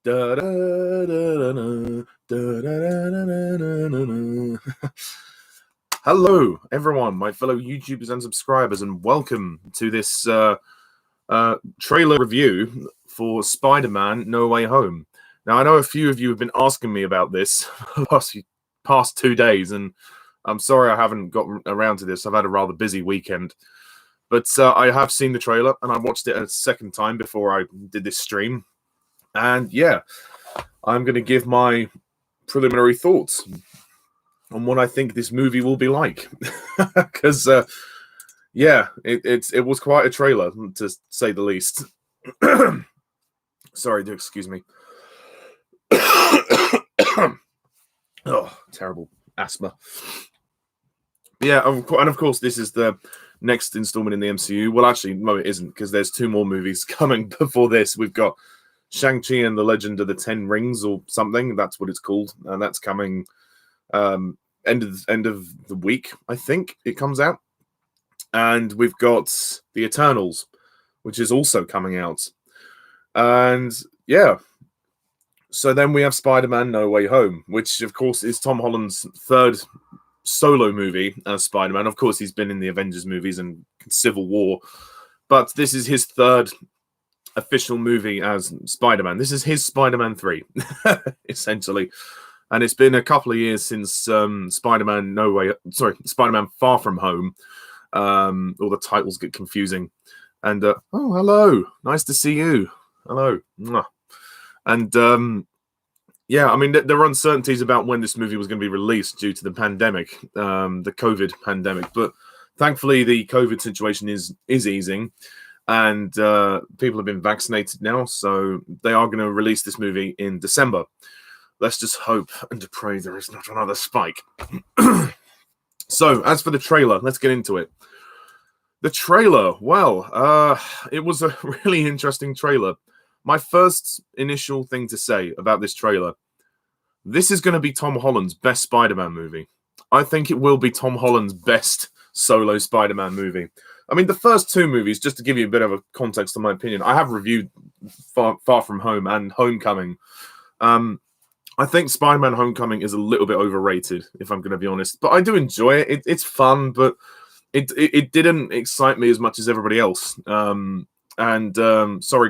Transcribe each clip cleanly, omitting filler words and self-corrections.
Da, da, da, da, da, da, da, da, da. Hello, everyone, my fellow YouTubers and subscribers, and welcome to this trailer review for Spider-Man No Way Home. Now, I know a few of you have been asking me about this for the past 2 days, and I'm sorry I haven't gotten around to this. I've had a rather busy weekend. But I have seen the trailer, and I watched it a second time before I did this stream. And yeah, I'm going to give my preliminary thoughts on what I think this movie will be like. Because, yeah, it was quite a trailer, to say the least. Sorry, excuse me. Oh, terrible asthma. Yeah, and of course, this is the next installment in the MCU. Well, actually, no, it isn't, because there's 2 more movies coming before this. We've got Shang-Chi and the Legend of the Ten Rings, or something. That's what it's called, and that's coming end of the week, I think it comes out. And we've got the Eternals, which is also coming out. And yeah, so then we have Spider-Man No Way Home, which of course is Tom Holland's third solo movie as Spider-Man. Of course, he's been in the Avengers movies and Civil War, but this is his third official movie as Spider-Man. This is his Spider-Man 3, essentially. And it's been a couple of years since Spider-Man Far From Home. All the titles get confusing. And, oh, hello. Nice to see you. Hello. And, yeah, I mean, there are uncertainties about when this movie was going to be released due to the pandemic, the COVID pandemic. But thankfully, the COVID situation is easing. And people have been vaccinated now, so they are going to release this movie in December. Let's just hope and pray there is not another spike. So, as for the trailer, let's get into it. The trailer, well, it was a really interesting trailer. My first initial thing to say about this trailer, this is going to be Tom Holland's best Spider-Man movie. I think it will be Tom Holland's best solo Spider-Man movie. I mean, the first 2 movies, just to give you a bit of a context on my opinion, I have reviewed Far From Home and Homecoming. I think Spider-Man Homecoming is a little bit overrated, if I'm going to be honest. But I do enjoy it. It's fun, but it didn't excite me as much as everybody else. Sorry,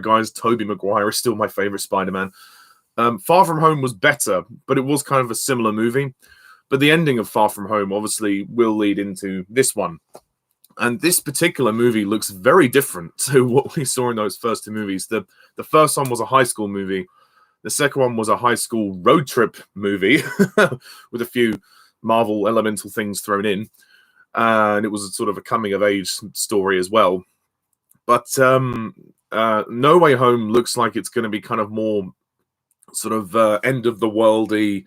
guys, Tobey Maguire is still my favorite Spider-Man. Far From Home was better, but it was kind of a similar movie. But the ending of Far From Home obviously will lead into this one. And this particular movie looks very different to what we saw in those first 2 movies. The first one was a high school movie. The second one was a high school road trip movie with a few Marvel elemental things thrown in. And it was a sort of a coming-of-age story as well. But No Way Home looks like it's going to be kind of more sort of end-of-the-worldy,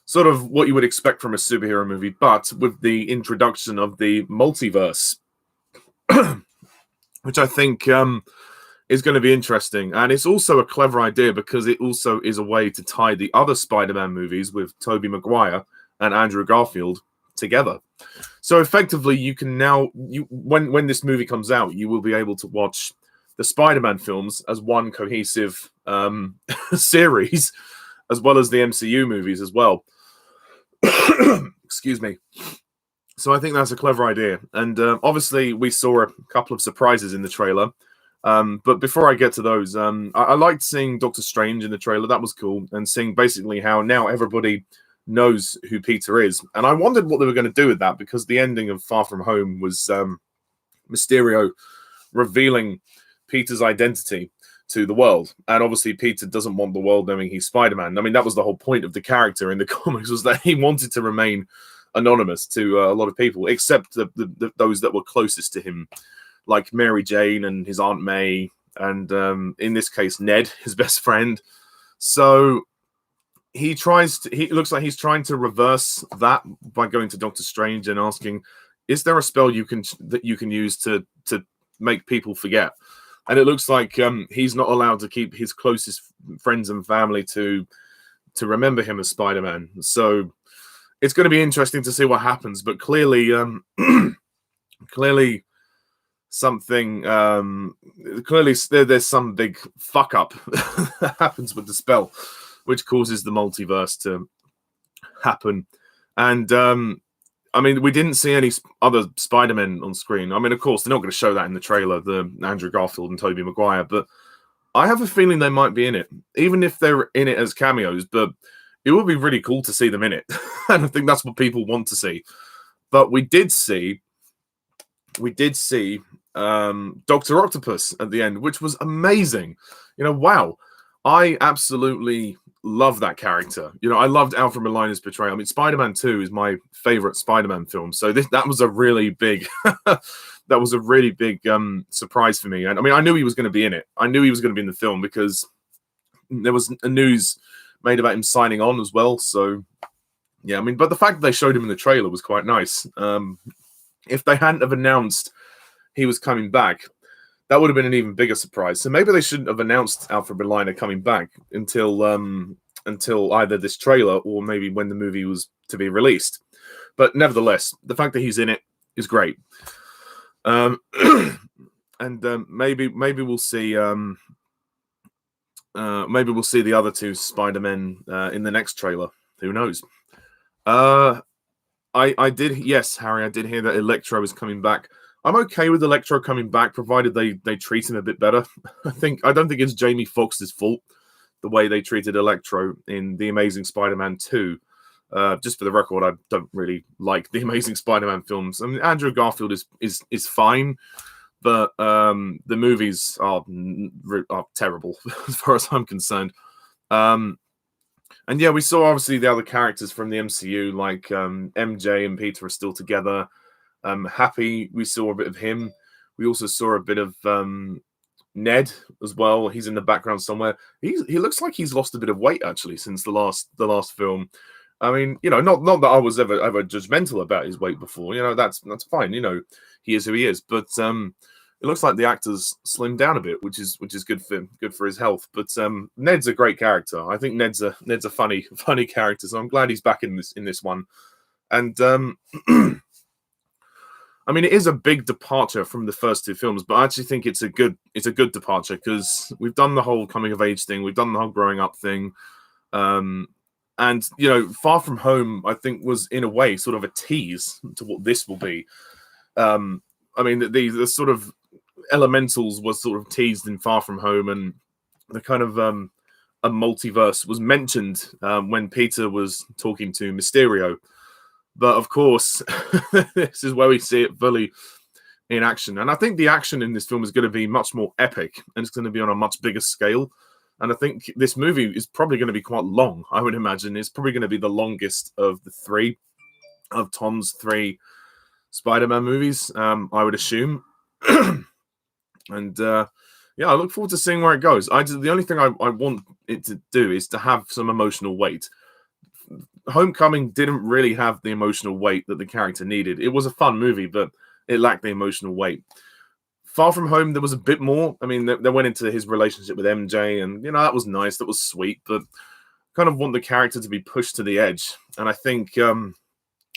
sort of what you would expect from a superhero movie, but with the introduction of the multiverse, which I think is going to be interesting. And it's also a clever idea because it also is a way to tie the other Spider-Man movies with Tobey Maguire and Andrew Garfield together. So effectively, you can now, when this movie comes out, you will be able to watch the Spider-Man films as one cohesive series, as well as the MCU movies as well. Excuse me. So I think that's a clever idea. And obviously, we saw a couple of surprises in the trailer. But before I get to those, I liked seeing Doctor Strange in the trailer. That was cool. And seeing basically how now everybody knows who Peter is. And I wondered what they were going to do with that, because the ending of Far From Home was Mysterio revealing Peter's identity to the world. And obviously Peter doesn't want the world knowing he's Spider-Man. I mean, that was the whole point of the character in the comics, was that he wanted to remain anonymous to a lot of people, except those that were closest to him, like Mary Jane and his Aunt May, and in this case, Ned, his best friend. So he looks like he's trying to reverse that by going to Doctor Strange and asking, is there a spell that you can use to make people forget? And it looks like he's not allowed to keep his closest friends and family to remember him as Spider-Man. So it's going to be interesting to see what happens. But clearly, something clearly there's some big fuck up that happens with the spell, which causes the multiverse to happen. And I mean, we didn't see any other Spider-Men on screen. I mean, of course, they're not going to show that in the trailer, the Andrew Garfield and Tobey Maguire, but I have a feeling they might be in it, even if they're in it as cameos. But it would be really cool to see them in it. And I think that's what people want to see. But we did see Dr. Octopus at the end, which was amazing. Wow. I absolutely love that character. I loved Alfred Molina's portrayal. I mean, Spider-Man 2 is my favorite Spider-Man film. So that was a really big surprise for me. And I mean, I knew he was going to be in it. I knew he was going to be in the film because there was a news made about him signing on as well. So yeah, I mean, but the fact that they showed him in the trailer was quite nice. If they hadn't have announced he was coming back, that would have been an even bigger surprise. So maybe they shouldn't have announced Alfred Molina coming back until either this trailer or maybe when the movie was to be released. But nevertheless, the fact that he's in it is great. And maybe we'll see the other two Spider-Men in the next trailer. Who knows? I did, yes, Harry, I did hear that Electro is coming back. I'm okay with Electro coming back, provided they treat him a bit better. I don't think it's Jamie Foxx's fault, the way they treated Electro in The Amazing Spider-Man 2. Just for the record, I don't really like The Amazing Spider-Man films. I mean, Andrew Garfield is fine, but the movies are terrible as far as I'm concerned. And yeah, we saw obviously the other characters from the MCU, like MJ and Peter are still together. Happy, we saw a bit of him. We also saw a bit of Ned as well. He's in the background somewhere. He looks like he's lost a bit of weight actually since the last film. I mean, not that I was ever judgmental about his weight before. That's fine. He is who he is. But it looks like the actor's slimmed down a bit, which is good for his health. But Ned's a great character. I think Ned's a funny character. So I'm glad he's back in this one. And I mean, it is a big departure from the first two films, but I actually think it's a good departure because we've done the whole coming of age thing, we've done the whole growing up thing, and Far From Home, I think, was in a way sort of a tease to what this will be. I mean, the sort of elementals was sort of teased in Far From Home, and the kind of a multiverse was mentioned when Peter was talking to Mysterio. But of course, this is where we see it fully in action. And I think the action in this film is going to be much more epic, and it's going to be on a much bigger scale. And I think this movie is probably going to be quite long, I would imagine. It's probably going to be the longest of Tom's three Spider-Man movies, I would assume. And yeah, I look forward to seeing where it goes. The only thing I want it to do is to have some emotional weight. Homecoming didn't really have the emotional weight that the character needed. It was a fun movie, but it lacked the emotional weight. Far From Home, there was a bit more. I mean, they went into his relationship with MJ, and that was nice, that was sweet, but kind of want the character to be pushed to the edge. And I think, I mean,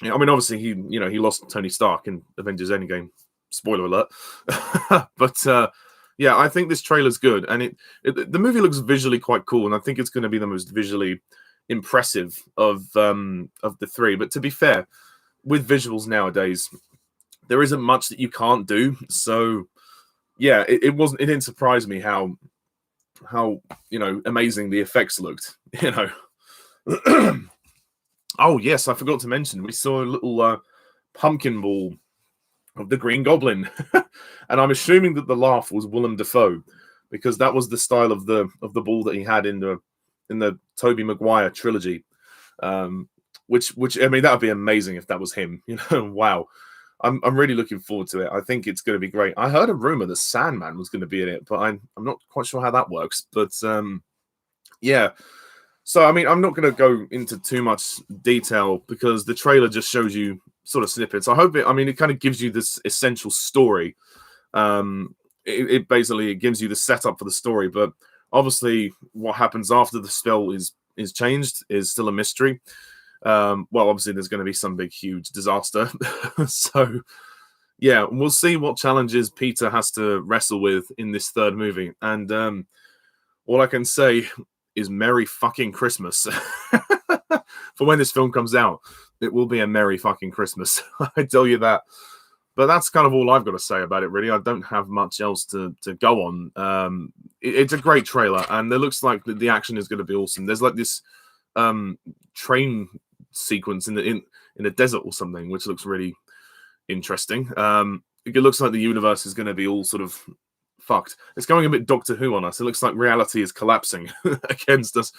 obviously he lost Tony Stark in Avengers Endgame. Spoiler alert. But yeah, I think this trailer's good, and the movie looks visually quite cool, and I think it's going to be the most visually impressive of the three. But to be fair, with visuals nowadays, there isn't much that you can't do. So yeah, it didn't surprise me how amazing the effects looked. Oh yes, I forgot to mention, we saw a little pumpkin ball of the Green Goblin, and I'm assuming that the laugh was Willem Dafoe, because that was the style of the ball that he had in the Tobey Maguire trilogy, which I mean, that would be amazing if that was him. Wow, I'm really looking forward to it. I think it's going to be great. I heard a rumor that Sandman was going to be in it, but I'm not quite sure how that works. But yeah, so I mean, I'm not going to go into too much detail because the trailer just shows you sort of snippets. It kind of gives you this essential story. It basically gives you the setup for the story, but obviously, what happens after the spell is changed is still a mystery. Well, obviously, there's going to be some big, huge disaster. So, yeah, we'll see what challenges Peter has to wrestle with in this third movie. And all I can say is Merry fucking Christmas. For when this film comes out, it will be a Merry fucking Christmas. I tell you that. But that's kind of all I've got to say about it, really. I don't have much else to go on. It's a great trailer, and it looks like the action is going to be awesome. There's like this train sequence in a desert or something, which looks really interesting. It looks like the universe is going to be all sort of fucked. It's going a bit Doctor Who on us. It looks like reality is collapsing against us.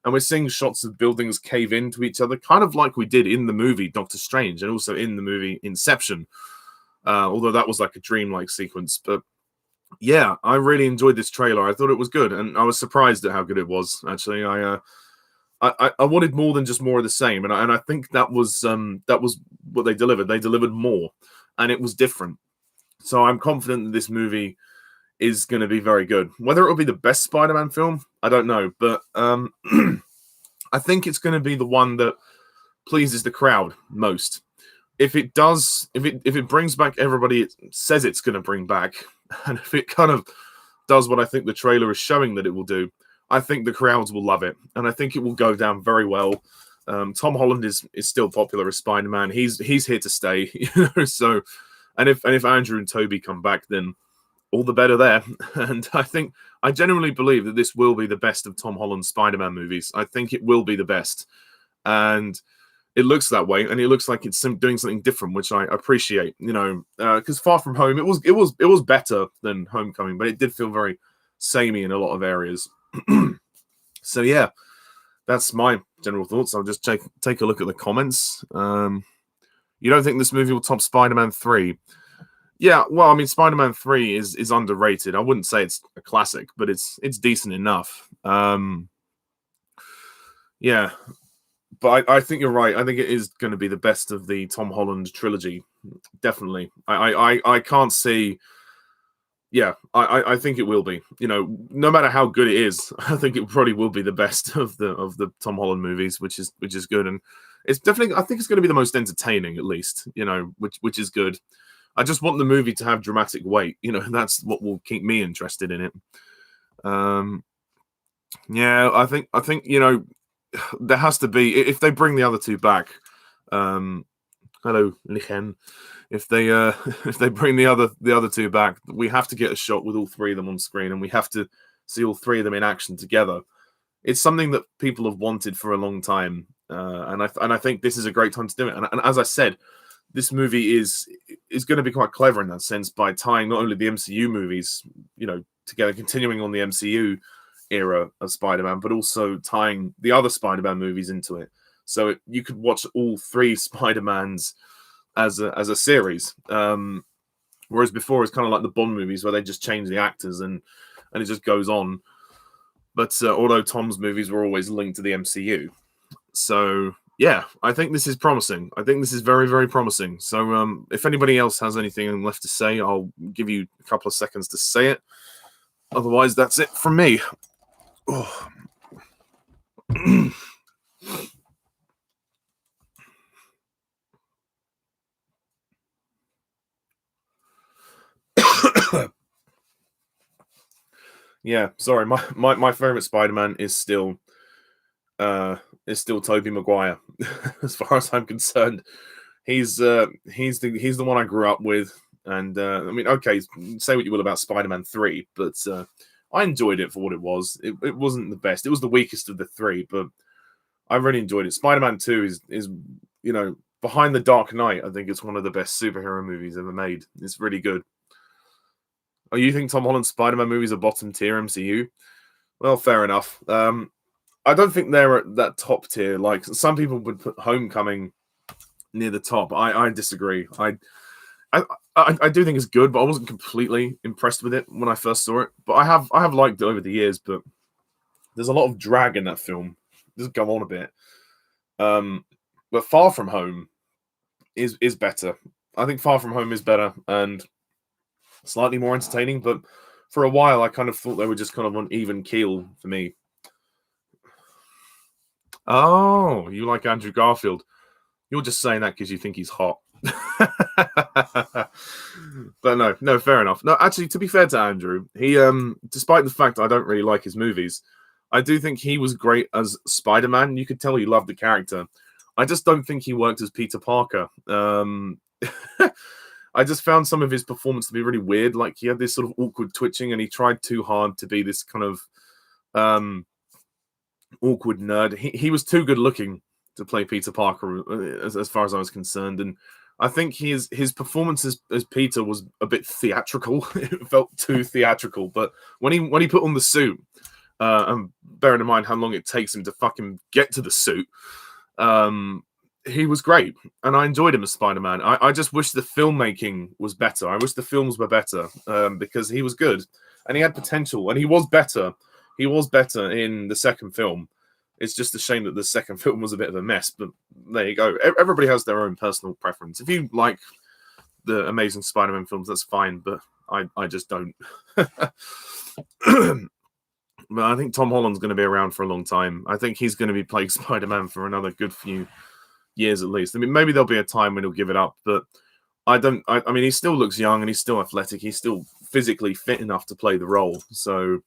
And we're seeing shots of buildings cave into each other, kind of like we did in the movie Doctor Strange and also in the movie Inception. Although that was like a dreamlike sequence. But yeah, I really enjoyed this trailer. I thought it was good, and I was surprised at how good it was. Actually, I wanted more than just more of the same, and I think that was what they delivered. They delivered more, and it was different. So I'm confident that this movie is going to be very good. Whether it will be the best Spider-Man film, I don't know, but I think it's going to be the one that pleases the crowd most. If it does, if it brings back everybody it says it's going to bring back, and if it kind of does what I think the trailer is showing that it will do, I think the crowds will love it, and I think it will go down very well. Tom Holland is still popular as Spider-Man. He's here to stay, you know. So, and if Andrew and Toby come back, then all the better there. And I genuinely believe that this will be the best of Tom Holland's Spider-Man movies. I think it will be the best, and it looks that way, and it looks like it's doing something different, which I appreciate. You know, because Far From Home, it was better than Homecoming, but it did feel very samey in a lot of areas. So yeah, that's my general thoughts. I'll just take a look at the comments. You don't think this movie will top Spider-Man 3? Yeah, well, I mean, Spider-Man 3 is underrated. I wouldn't say it's a classic, but it's decent enough. Yeah. But I think you're right. I think it is going to be the best of the Tom Holland trilogy. Definitely. I can't see. Yeah, I think it will be. You know, no matter how good it is, I think it probably will be the best of the Tom Holland movies, which is good. And it's definitely. I think it's going to be the most entertaining, at least. You know, which is good. I just want the movie to have dramatic weight. You know, that's what will keep me interested in it. Yeah, I think you know. There has to be, if they bring the other two back. Hello, Lichen. If they bring the other two back, we have to get a shot with all three of them on screen, and we have to see all three of them in action together. It's something that people have wanted for a long time, and I think this is a great time to do it. And as I said, this movie is going to be quite clever in that sense by tying not only the MCU movies, you know, together, continuing on the MCU era of Spider-Man, but also tying the other Spider-Man movies into it. So you could watch all three Spider-Mans as a series. Whereas before it's kind of like the Bond movies where they just change the actors and it just goes on. But although Tom's movies were always linked to the MCU. So yeah, I think this is promising. I think this is very, very promising. So if anybody else has anything left to say, I'll give you a couple of seconds to say it. Otherwise, that's it from me. Oh. Yeah, sorry. My favorite Spider-Man is still Tobey Maguire. As far as I'm concerned, he's the one I grew up with, and I mean, okay, say what you will about Spider-Man 3, but I enjoyed it for what it was. It wasn't the best. It was the weakest of the three, but I really enjoyed it. Spider-Man 2 is you know, behind The Dark Knight, I think it's one of the best superhero movies ever made. It's really good. Oh, you think Tom Holland's Spider-Man movies are bottom tier MCU? Well, fair enough. I don't think they're at that top tier. Like some people would put Homecoming near the top. I disagree. I do think it's good, but I wasn't completely impressed with it when I first saw it. But I have liked it over the years. But there's a lot of drag in that film. It doesn't go on a bit. But Far From Home is better. I think Far From Home is better and slightly more entertaining. But for a while, I kind of thought they were just kind of on even keel for me. Oh, you like Andrew Garfield? You're just saying that because you think he's hot. But no, fair enough. No, actually, to be fair to Andrew, he despite the fact I don't really like his movies, I do think he was great as Spider-Man. You could tell he loved the character. I just don't think he worked as Peter Parker. I just found some of his performance to be really weird. Like he had this sort of awkward twitching, and he tried too hard to be this kind of awkward nerd. He was too good looking to play Peter Parker, as far as I was concerned, and I think his performance as Peter was a bit theatrical. It felt too theatrical. But when he put on the suit, and bearing in mind how long it takes him to fucking get to the suit, he was great, and I enjoyed him as Spider-Man. I just wish the filmmaking was better. I wish the films were better, because he was good and he had potential, and he was better. He was better in the second film. It's just a shame that the second film was a bit of a mess, but there you go. Everybody has their own personal preference. If you like the Amazing Spider-Man films, that's fine, but I just don't. But I think Tom Holland's going to be around for a long time. I think he's going to be playing Spider-Man for another good few years at least. I mean, maybe there'll be a time when he'll give it up, but I mean, he still looks young and he's still athletic. He's still physically fit enough to play the role. So,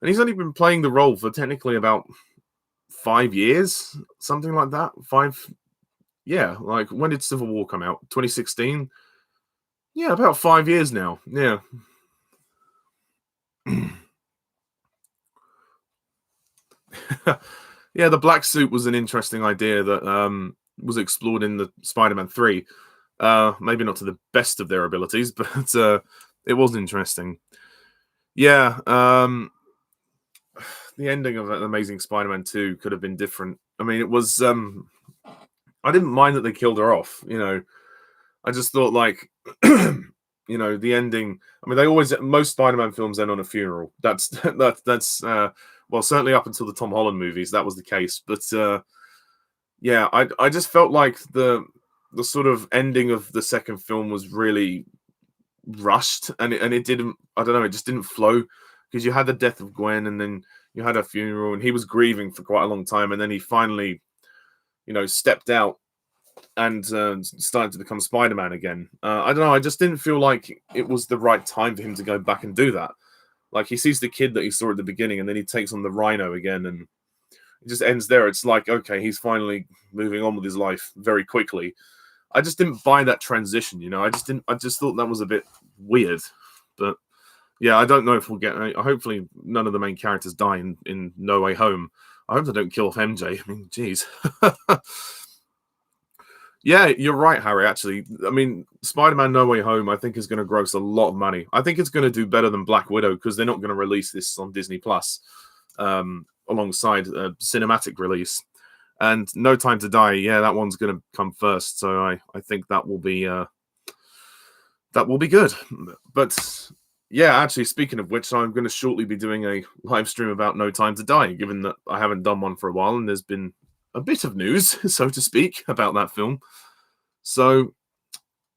and he's only been playing the role for technically about 5 years, something like that. Yeah, like when did Civil War come out? 2016? Yeah, about 5 years now. Yeah. Yeah, the black suit was an interesting idea that was explored in the Spider-Man 3. Maybe not to the best of their abilities, but it was interesting. Yeah, the ending of Amazing Spider-Man 2 could have been different. I mean, it was I didn't mind that they killed her off, you know. I just thought like you know, the ending. I mean, they always most Spider-Man films end on a funeral. That's well, certainly up until the Tom Holland movies, that was the case. But yeah, I just felt like the sort of ending of the second film was really rushed, and it didn't. I don't know, it just didn't flow because you had the death of Gwen, and then you had a funeral, and he was grieving for quite a long time, and then he finally, you know, stepped out and started to become Spider-Man again. I don't know. I just didn't feel like it was the right time for him to go back and do that. Like he sees the kid that he saw at the beginning, and then he takes on the Rhino again, and it just ends there. It's like, okay, he's finally moving on with his life very quickly. I just didn't buy that transition, you know. I just thought that was a bit weird. But yeah, I don't know if we'll get. Hopefully, none of the main characters die in No Way Home. I hope they don't kill off MJ. I mean, geez. Yeah, you're right, Harry, actually. I mean, Spider-Man No Way Home, I think, is going to gross a lot of money. I think it's going to do better than Black Widow because they're not going to release this on Disney Plus alongside a cinematic release. And No Time to Die, yeah, that one's going to come first. So I think that will be good. But yeah, actually, speaking of which, I'm going to shortly be doing a live stream about No Time to Die, given that I haven't done one for a while and there's been a bit of news, so to speak, about that film. So,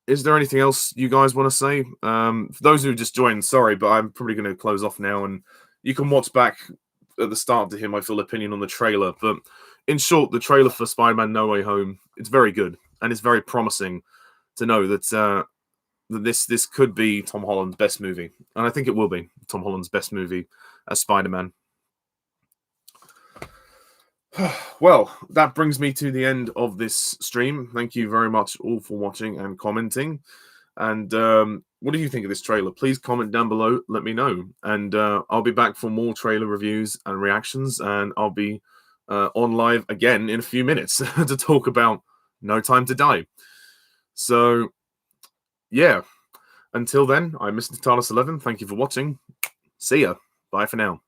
is there anything else you guys want to say? For those who just joined, sorry, but I'm probably going to close off now, and you can watch back at the start to hear my full opinion on the trailer. But in short, the trailer for Spider-Man No Way Home, it's very good, and it's very promising to know that that this could be Tom Holland's best movie, and I think it will be Tom Holland's best movie as Spider-Man. Well, that brings me to the end of this stream. Thank you very much all for watching and commenting. And what do you think of this trailer? Please comment down below. Let me know. And I'll be back for more trailer reviews and reactions. And I'll be on live again in a few minutes to talk about No Time to Die. So, yeah. Until then, I'm Mr. Talos11. Thank you for watching. See ya. Bye for now.